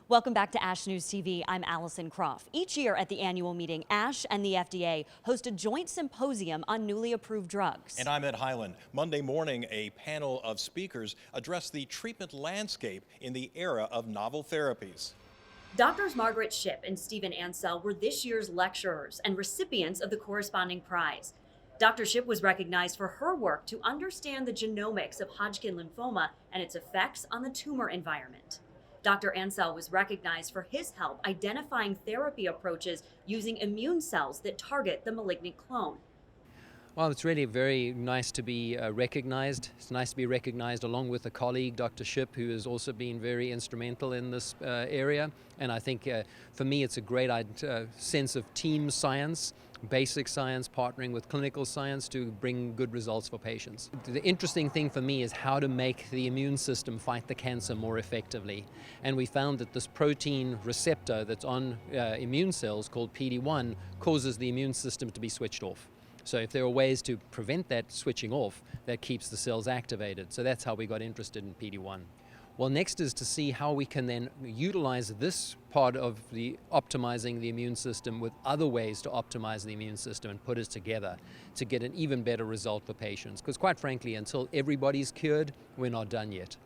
Welcome back to ASH News TV. I'm Allison Croft. Each year at the annual meeting, ASH and the FDA host a joint symposium on newly approved drugs. And I'm Ed Highland. Monday morning, a panel of speakers addressed the treatment landscape in the era of novel therapies. Doctors Margaret Shipp and Stephen Ansell were this year's lecturers and recipients of the corresponding prize. Dr. Shipp was recognized for her work to understand the genomics of Hodgkin lymphoma and its effects on the tumor environment. Dr. Ansell was recognized for his help identifying therapy approaches using immune cells that target the malignant clone. Well, it's really very nice to be recognized. It's nice to be recognized along with a colleague, Dr. Shipp, who has also been very instrumental in this area. And I think for me, it's a great sense of team science, basic science, partnering with clinical science to bring good results for patients. The interesting thing for me is how to make the immune system fight the cancer more effectively. And we found that this protein receptor that's on immune cells called PD-1 causes the immune system to be switched off. So if there are ways to prevent that switching off, that keeps the cells activated. So that's how we got interested in PD-1. Well, next is to see how we can then utilize this part of the optimizing the immune system with other ways to optimize the immune system and put it together to get an even better result for patients. Because quite frankly, until everybody's cured, we're not done yet.